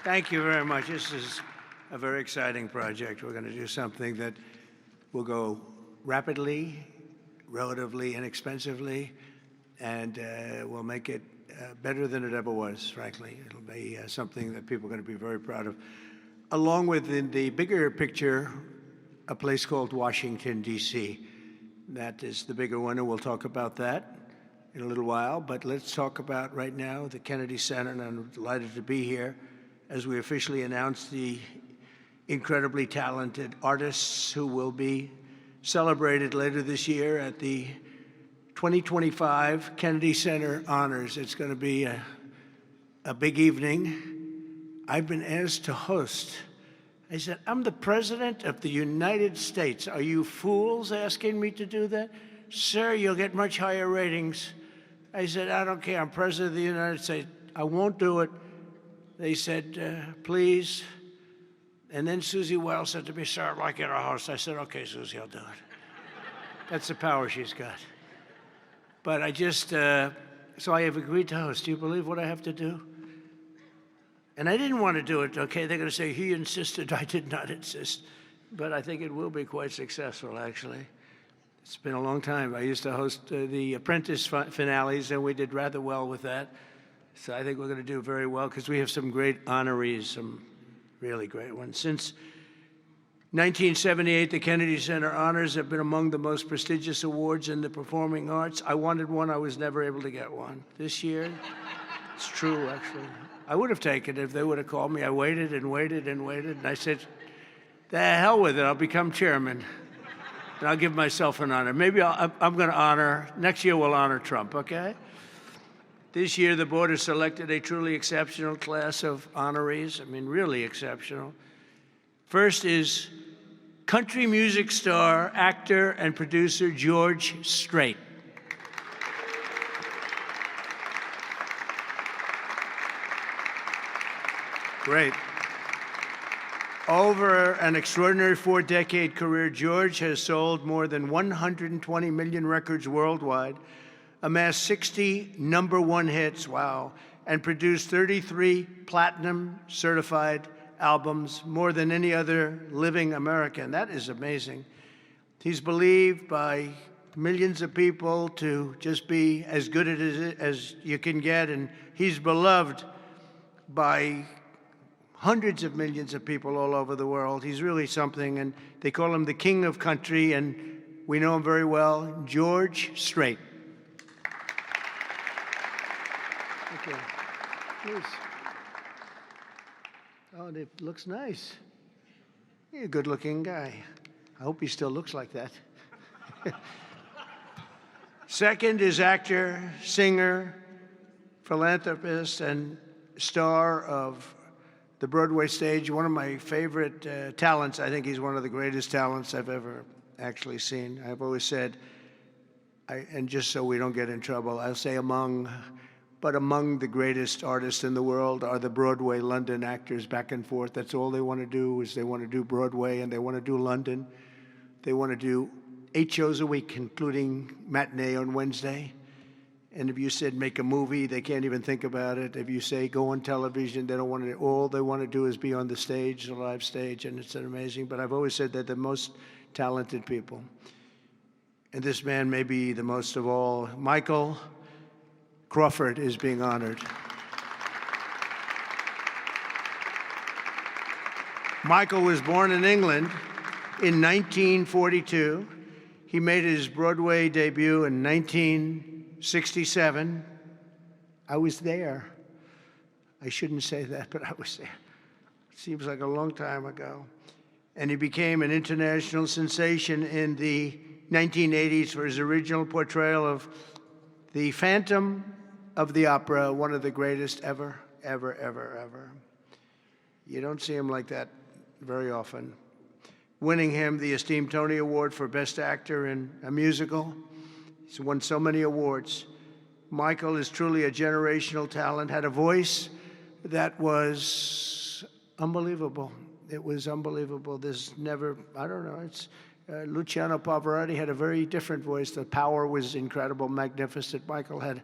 Thank you very much. This is a very exciting project. We're going to do something that will go rapidly, relatively inexpensively, and we'll make it better than it ever was, frankly. It'll be something that people are going to be very proud of. Along with, in the bigger picture, a place called Washington, D.C. That is the bigger one, and we'll talk about that in a little while. But let's talk about right now the Kennedy Center, and I'm delighted to be here as we officially announce the incredibly talented artists who will be celebrated later this year at the 2025 Kennedy Center Honors. It's going to be a big evening. I've been asked to host. I said, I'm the President of the United States. Are you fools asking me to do that? Sir, you'll get much higher ratings. I said, I don't care. I'm President of the United States. I won't do it. They said, please. And then Susie Wells said to me, sir, I'd like you to host. I said, okay, Susie, I'll do it. That's the power she's got. But I just, so I have agreed to host. Do you believe what I have to do? And I didn't want to do it, okay? They're going to say, he insisted. I did not insist. But I think it will be quite successful, actually. It's been a long time. I used to host the Apprentice finales, and we did rather well with that. So I think we're going to do very well because we have some great honorees, some really great ones. Since 1978, the Kennedy Center Honors have been among the most prestigious awards in the performing arts. I wanted one. I was never able to get one. This year, it's true, actually. I would have taken it if they would have called me. I waited and waited and waited, and I said, the hell with it. I'll become chairman, and I'll give myself an honor. Maybe I'm going to honor, next year we'll honor Trump, okay? This year, the board has selected a truly exceptional class of honorees. I mean, really exceptional. First is country music star, actor, and producer George Strait. Great. Over an extraordinary 4-decade career, George has sold more than 120 million records worldwide, amassed 60 #1 hits, wow, and produced 33 platinum certified albums, more than any other living American. That is amazing. He's believed by millions of people to just be as good as you can get, and he's beloved by hundreds of millions of people all over the world. He's really something, and they call him the king of country, and we know him very well, George Strait. Okay, please. Oh, it looks nice. You're a good-looking guy. I hope he still looks like that. Second is actor, singer, philanthropist, and star of the Broadway stage. One of my favorite talents. I think he's one of the greatest talents I've ever actually seen. I've always said, and just so we don't get in trouble, I'll say among the greatest artists in the world are the Broadway London actors back and forth. That's all they want to do is they want to do Broadway and they want to do London. They want to do 8 shows a week, including matinee on Wednesday. And if you said make a movie, they can't even think about it. If you say go on television, they don't want to. All they want to do is be on the stage, the live stage, and it's amazing. But I've always said they're the most talented people. And this man may be the most of all. Michael Crawford is being honored. Michael was born in England in 1942. He made his Broadway debut in 1967. I was there. I shouldn't say that, but I was there. It seems like a long time ago. And he became an international sensation in the 1980s for his original portrayal of the Phantom of the Opera, one of the greatest ever, ever, ever, ever. You don't see him like that very often. Winning him the esteemed Tony Award for Best Actor in a Musical. He's won so many awards. Michael is truly a generational talent, had a voice that was unbelievable. It was unbelievable. There's never, I don't know, it's, Luciano Pavarotti had a very different voice. The power was incredible, magnificent. Michael had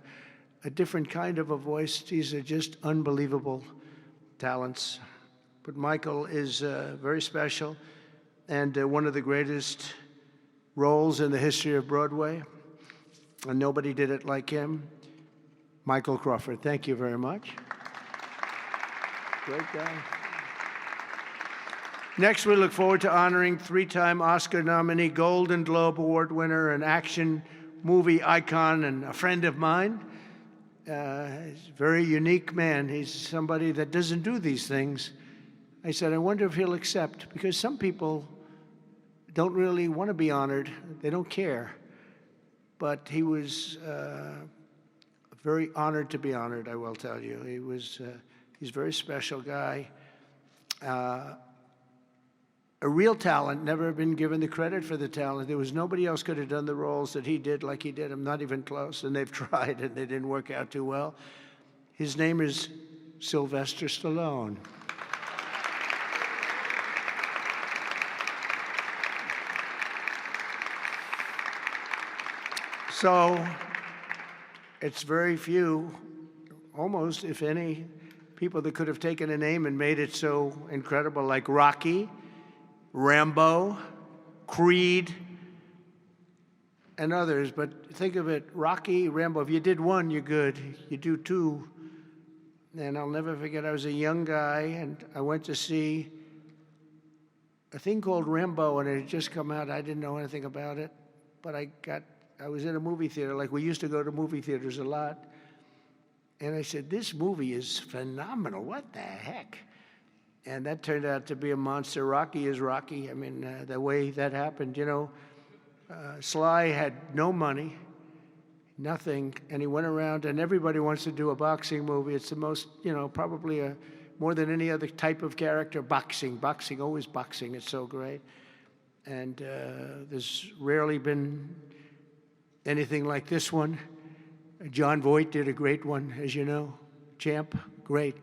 a different kind of a voice. These are just unbelievable talents. but Michael is very special and one of the greatest roles in the history of Broadway, and nobody did it like him. Michael Crawford, thank you very much. Great guy. Next, we look forward to honoring three-time Oscar nominee, Golden Globe Award winner, an action movie icon, and a friend of mine. He's a very unique man. He's somebody that doesn't do these things. I said, I wonder if he'll accept, because some people don't really want to be honored. They don't care. But he was very honored to be honored, I will tell you. He's a very special guy. A real talent, never been given the credit for the talent. There was nobody else could have done the roles that he did like he did them, not even close, and they've tried and they didn't work out too well. His name is Sylvester Stallone. So it's very few, almost, if any, people that could have taken a name and made it so incredible, like Rocky, Rambo, Creed, and others. But think of it, Rocky, Rambo, if you did one, you're good. You do two. And I'll never forget, I was a young guy, and I went to see a thing called Rambo, and it had just come out. I didn't know anything about it, but I was in a movie theater, like we used to go to movie theaters a lot. And I said, this movie is phenomenal. What the heck? And that turned out to be a monster. Rocky is Rocky. I mean, the way that happened, you know, Sly had no money, nothing, and he went around, and everybody wants to do a boxing movie. It's the most, you know, probably more than any other type of character, boxing, always boxing. It's so great. And there's rarely been anything like this one. John Voight did a great one, as you know. Champ, great.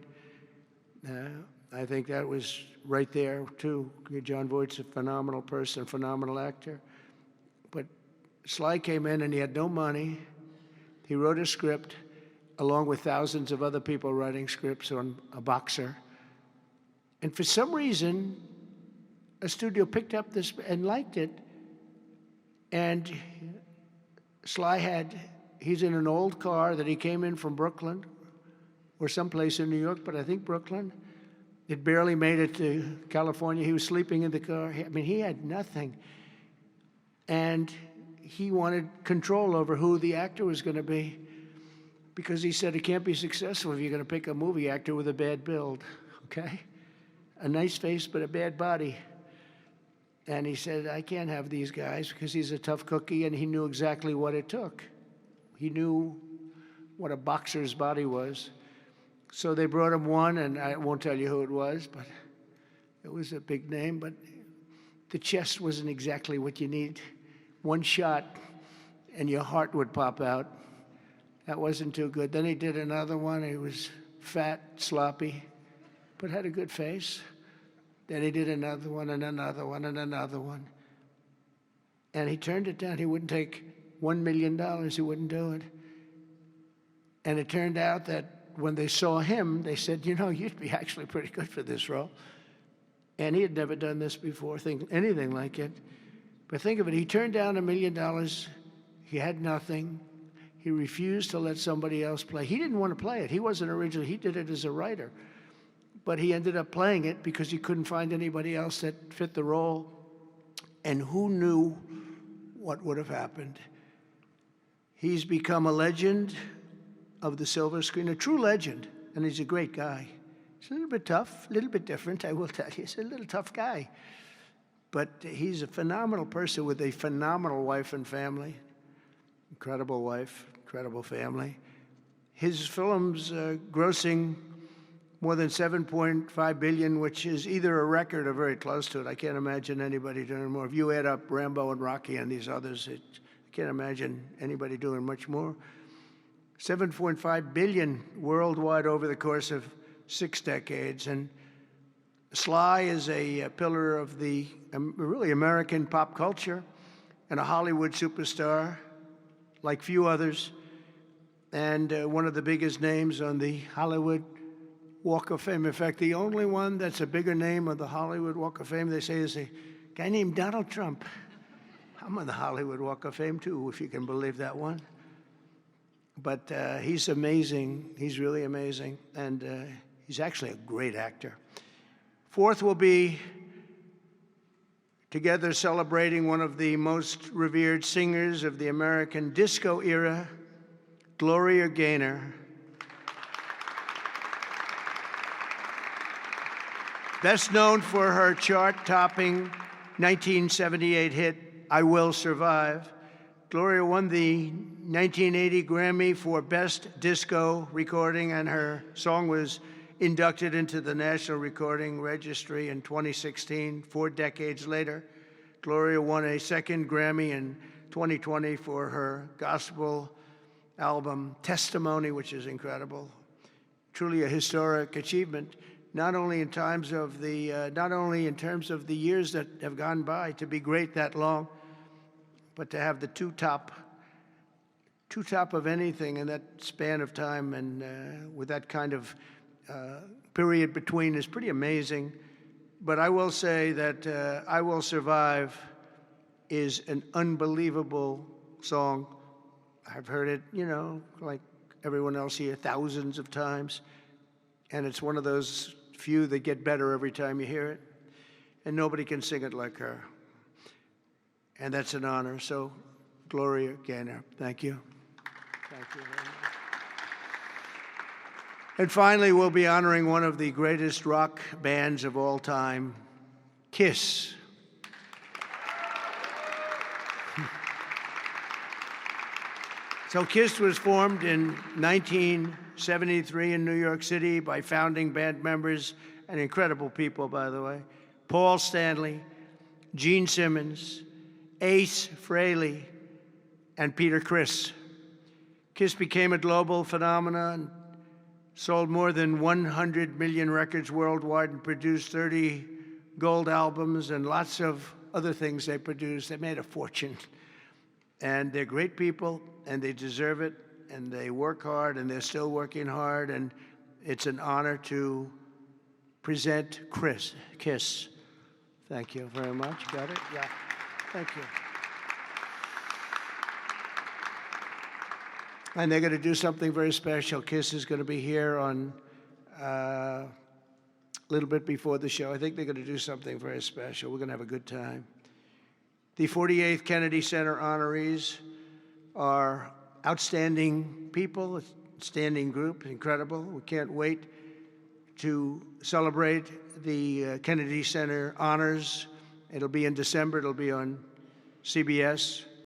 I think that was right there, too. John Voight's a phenomenal person, phenomenal actor. But Sly came in, and he had no money. He wrote a script, along with thousands of other people writing scripts on a boxer. And for some reason, a studio picked up this and liked it. And Sly he's in an old car that he came in from Brooklyn, or someplace in New York, but I think Brooklyn. It barely made it to California. He was sleeping in the car. I mean, he had nothing. And he wanted control over who the actor was going to be, because he said it can't be successful if you're going to pick a movie actor with a bad build, okay? A nice face, but a bad body. And he said, I can't have these guys, because he's a tough cookie, and he knew exactly what it took. He knew what a boxer's body was. So they brought him one, and I won't tell you who it was, but it was a big name. But the chest wasn't exactly what you need. One shot, and your heart would pop out. That wasn't too good. Then he did another one. He was fat, sloppy, but had a good face. Then he did another one, and another one, and another one. And he turned it down. He wouldn't take $1 million. He wouldn't do it. And it turned out that when they saw him, they said, you know, you'd be actually pretty good for this role. And he had never done this before, anything like it. But think of it, he turned down $1 million. He had nothing. He refused to let somebody else play. He didn't want to play it. He wasn't originally, he did it as a writer. But he ended up playing it because he couldn't find anybody else that fit the role. And who knew what would have happened? He's become a legend of the silver screen, a true legend, and he's a great guy. He's a little bit tough, a little bit different, I will tell you. He's a little tough guy. But he's a phenomenal person with a phenomenal wife and family. Incredible wife, incredible family. His film's grossing more than $7.5 billion, which is either a record or very close to it. I can't imagine anybody doing more. If you add up Rambo and Rocky and these others, I can't imagine anybody doing much more. 7.5 billion worldwide over the course of 6 decades. And Sly is a pillar of the really American pop culture and a Hollywood superstar like few others, and one of the biggest names on the Hollywood Walk of Fame. In fact, the only one that's a bigger name of the Hollywood Walk of Fame, they say, is a guy named Donald Trump. I'm on the Hollywood Walk of Fame, too, if you can believe that one. But he's amazing. He's really amazing. And he's actually a great actor. Fourth will be together celebrating one of the most revered singers of the American disco era, Gloria Gaynor. Best known for her chart-topping 1978 hit, I Will Survive, Gloria won the 1980 Grammy for Best Disco Recording, and her song was inducted into the National Recording Registry in 2016. 4 decades later, Gloria won a second Grammy in 2020 for her gospel album, Testimony, which is incredible. Truly a historic achievement, not only in terms of the years that have gone by to be great that long, but to have the two top of anything in that span of time, and with that kind of period between is pretty amazing. But I will say that I Will Survive is an unbelievable song. I've heard it, like everyone else here, thousands of times. And it's one of those few that get better every time you hear it. And nobody can sing it like her. And that's an honor. So, Gloria Gaynor, thank you. Thank you very much. And finally, we'll be honoring one of the greatest rock bands of all time, Kiss. So Kiss was formed in 1973 in New York City by founding band members, and incredible people, by the way, Paul Stanley, Gene Simmons, Ace Frehley, and Peter Criss. Kiss became a global phenomenon, sold more than 100 million records worldwide, and produced 30 gold albums and lots of other things they produced. They made a fortune. And they're great people, and they deserve it, and they work hard, and they're still working hard, and it's an honor to present Kiss. Thank you very much. Got it? Yeah. Thank you. And they're going to do something very special. Kiss is going to be here on a little bit before the show. I think they're going to do something very special. We're going to have a good time. The 48th Kennedy Center honorees are outstanding people, a standing group, incredible. We can't wait to celebrate the Kennedy Center honors. It'll be in December. It'll be on CBS.